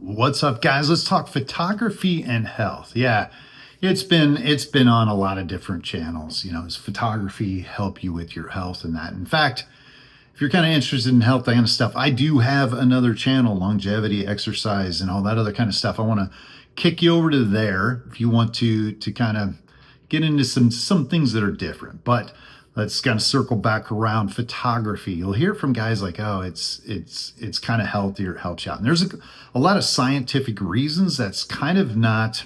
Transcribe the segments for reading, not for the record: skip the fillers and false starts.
What's up, guys? Let's talk photography and health. Yeah, it's been on a lot of different channels. Does photography help you with your health and that? In fact, if you're kind of interested in health, that kind of stuff, I do have another channel, longevity, exercise, and all that other kind of stuff. I want to kick you over to there if you want to kind of get into some things that are different. But let's kind of circle back around photography. You'll hear from guys like, oh, it's kind of healthier, it helps you out. And there's a lot of scientific reasons that's kind of not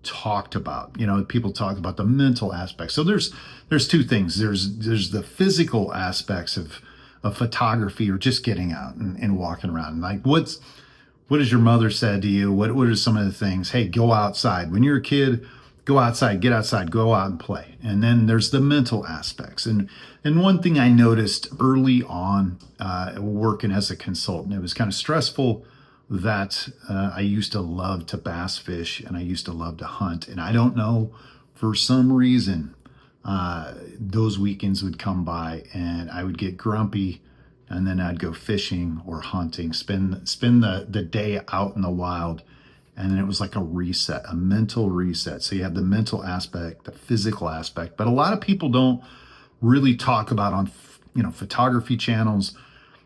talked about. People talk about the mental aspect. So there's two things. There's the physical aspects of photography, or just getting out and walking around. Like what has your mother said to you? What are some of the things? Hey, go outside. When you're a kid, go outside, get outside, go out and play. And then there's the mental aspects. And one thing I noticed early on working as a consultant, it was kind of stressful that I used to love to bass fish and I used to love to hunt. And I don't know, for some reason, those weekends would come by and I would get grumpy, and then I'd go fishing or hunting, spend the day out in the wild. And then it was like a reset, a mental reset. So you have the mental aspect, the physical aspect, but a lot of people don't really talk about on, photography channels.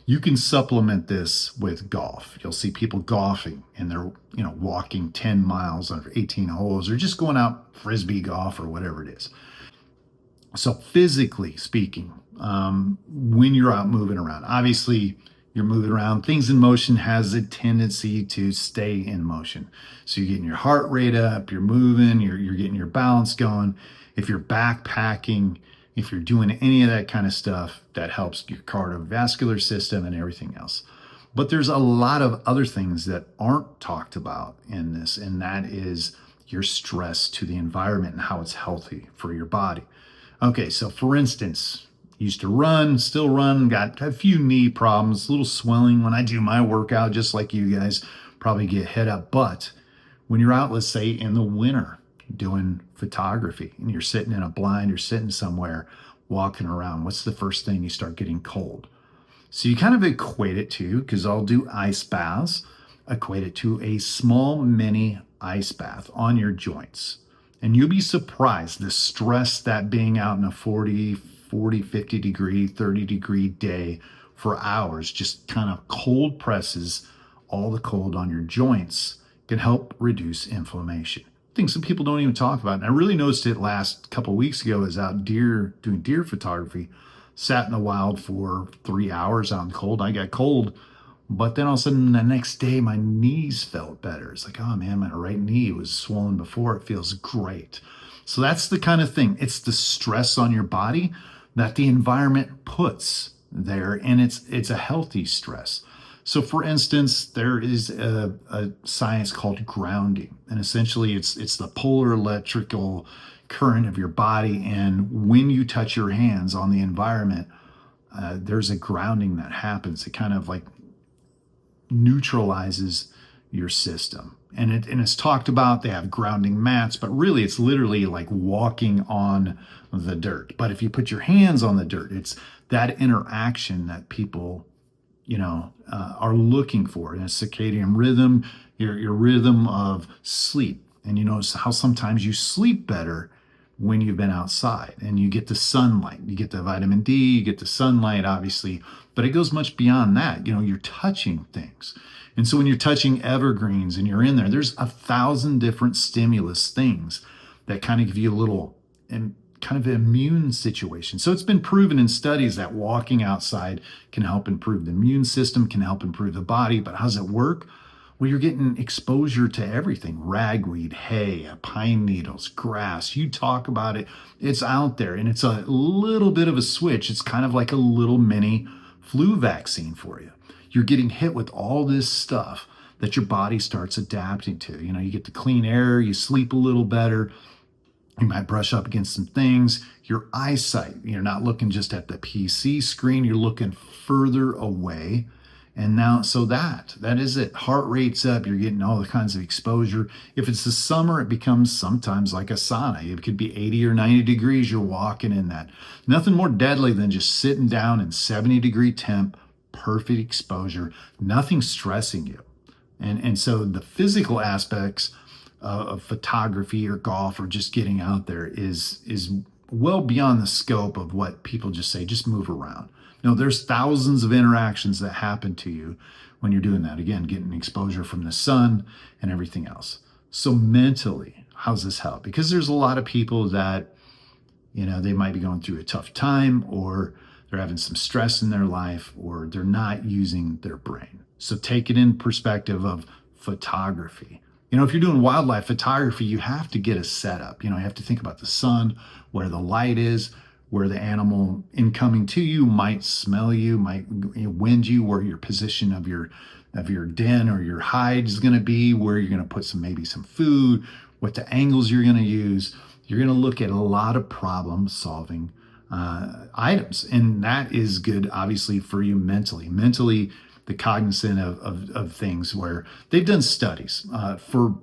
You can supplement this with golf. You'll see people golfing and they're, walking 10 miles on 18 holes, or just going out frisbee golf or whatever it is. So physically speaking, when you're out moving around, obviously you're moving around. Things in motion has a tendency to stay in motion. So you're getting your heart rate up, you're moving, you're getting your balance going. If you're backpacking, if you're doing any of that kind of stuff, that helps your cardiovascular system and everything else. But there's a lot of other things that aren't talked about in this, and that is your stress to the environment and how it's healthy for your body. Okay, so for instance, used to run, still run, got a few knee problems, a little swelling when I do my workout, just like you guys probably get hit up. But when you're out, let's say in the winter, doing photography, and you're sitting in a blind, you're sitting somewhere walking around, what's the first thing? You start getting cold. So you kind of equate it to, because I'll do ice baths, equate it to a small mini ice bath on your joints. And you'll be surprised the stress that being out in a 40, 50 degree, 30 degree day for hours, just kind of cold presses all the cold on your joints, can help reduce inflammation. Things some people don't even talk about. And I really noticed it last couple of weeks ago. I was out doing deer photography, sat in the wild for 3 hours out in the cold. I got cold, but then all of a sudden the next day my knees felt better. It's like, oh man, my right knee was swollen before. It feels great. So that's the kind of thing. It's the stress on your body that the environment puts there, and it's a healthy stress. So for instance, there is a science called grounding, and essentially it's the polar electrical current of your body, and when you touch your hands on the environment, there's a grounding that happens. It kind of like neutralizes your system. And it's talked about, they have grounding mats, but really it's literally like walking on the dirt. But if you put your hands on the dirt, it's that interaction that people, are looking for in a circadian rhythm, your rhythm of sleep. And you notice how sometimes you sleep better when you've been outside and you get the sunlight, you get the vitamin D, you get the sunlight, obviously, but it goes much beyond that. You're touching things. And so when you're touching evergreens and you're in there, there's 1,000 different stimulus things that kind of give you a little and kind of an immune situation. So it's been proven in studies that walking outside can help improve the immune system, can help improve the body. But how does it work? Well, you're getting exposure to everything: ragweed, hay, pine needles, grass. You talk about it, it's out there, and it's a little bit of a switch. It's kind of like a little mini flu vaccine for you. You're getting hit with all this stuff that your body starts adapting to. You get the clean air, you sleep a little better, you might brush up against some things. Your eyesight, you're not looking just at the PC screen, you're looking further away. And now, so that is it. Heart rate's up, you're getting all the kinds of exposure. If it's the summer, it becomes sometimes like a sauna. It could be 80 or 90 degrees, you're walking in that. Nothing more deadly than just sitting down in 70 degree temp, perfect exposure, nothing stressing you. And so the physical aspects of photography or golf or just getting out there is well beyond the scope of what people just say, just move around. No, there's thousands of interactions that happen to you when you're doing that. Again, getting exposure from the sun and everything else. So mentally, how's this help? Because there's a lot of people that, they might be going through a tough time, or they're having some stress in their life, or they're not using their brain. So take it in perspective of photography. If you're doing wildlife photography, you have to get a setup. You have to think about the sun, where the light is, where the animal incoming to you might smell you, might wind you, where your position of your den or your hide is going to be, where you're going to put maybe some food, what the angles you're going to use. You're going to look at a lot of problem solving items, and that is good, obviously, for you mentally, the cognizant of things, where they've done studies for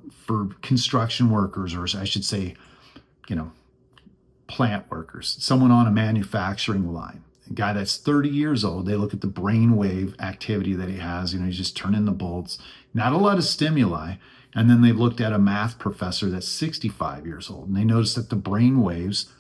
construction workers, or I should say, plant workers, someone on a manufacturing line, a guy that's 30 years old. They look at the brainwave activity that he has. He's just turning the bolts, not a lot of stimuli. And then they've looked at a math professor that's 65 years old, and they noticed that the brain waves,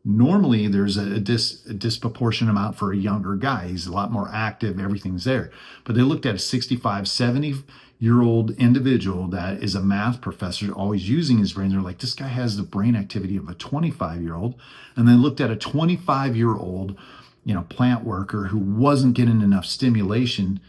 normally there's a disproportionate amount for a younger guy. He's a lot more active, everything's there. But they looked at a 65, 70-year-old individual that is a math professor, always using his brain. They're like, this guy has the brain activity of a 25-year-old. And they looked at a 25-year-old, plant worker who wasn't getting enough stimulation.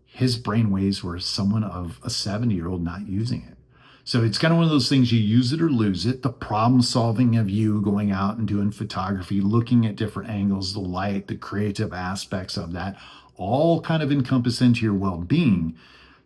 His brain waves were someone of a 70-year-old not using it. So it's kind of one of those things, you use it or lose it. The problem solving of you going out and doing photography, looking at different angles, the light, the creative aspects of that, all kind of encompass into your well-being,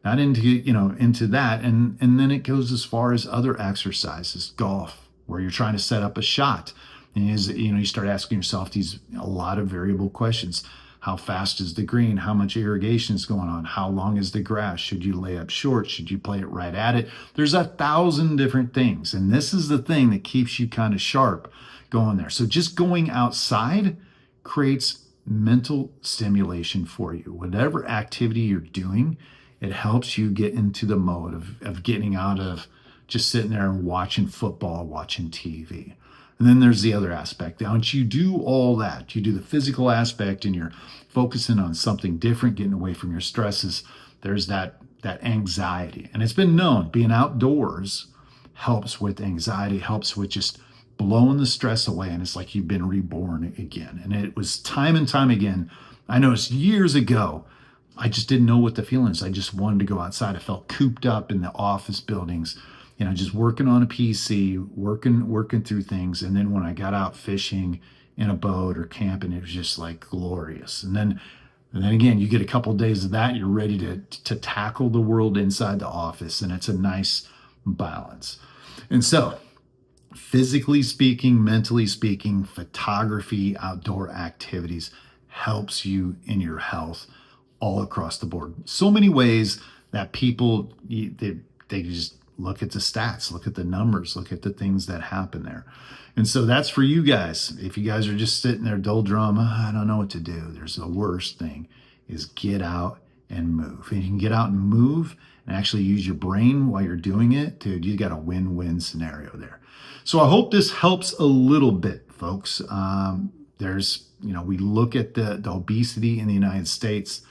not into that. And then it goes as far as other exercises, golf, where you're trying to set up a shot. And you start asking yourself a lot of variable questions. How fast is the green? How much irrigation is going on? How long is the grass? Should you lay up short? Should you play it right at it? There's 1,000 different things. And this is the thing that keeps you kind of sharp going there. So just going outside creates mental stimulation for you. Whatever activity you're doing, it helps you get into the mode of getting out of just sitting there and watching football, watching TV. And then there's the other aspect. Once you do all that, you do the physical aspect and you're focusing on something different, getting away from your stresses, there's that anxiety. And it's been known being outdoors helps with anxiety, helps with just blowing the stress away. And it's like you've been reborn again. And it was time and time again. I noticed years ago, I just didn't know what the feeling is. I just wanted to go outside. I felt cooped up in the office buildings, just working on a PC, working through things. And then when I got out fishing in a boat or camping, it was just like glorious. And then again, you get a couple of days of that, you're ready to tackle the world inside the office, and it's a nice balance. And so, physically speaking, mentally speaking, photography, outdoor activities helps you in your health all across the board. So many ways that people, they just look at the stats, look at the numbers, look at the things that happen there. And so that's for you guys. If you guys are just sitting there doldrum, I don't know what to do. There's the worst thing is get out and move. And you can get out and move and actually use your brain while you're doing it, dude, you got a win-win scenario there. So I hope this helps a little bit, folks. We look at the obesity in the United States.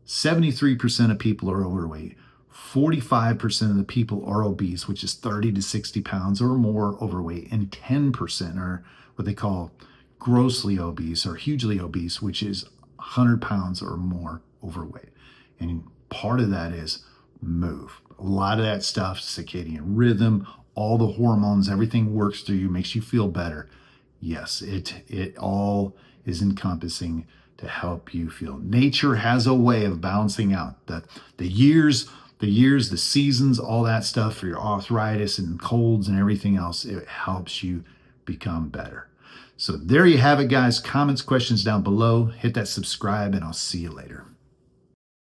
73% of people are overweight. 45% of the people are obese, which is 30 to 60 pounds or more overweight, and 10% are what they call grossly obese or hugely obese, which is 100 pounds or more overweight. And part of that is move. A lot of that stuff, circadian rhythm, all the hormones, everything works through you, makes you feel better. Yes, it all is encompassing to help you feel. Nature has a way of balancing out the years, the seasons, all that stuff for your arthritis and colds and everything else. It helps you become better. So there you have it, guys. Comments, questions down below. Hit that subscribe, and I'll see you later.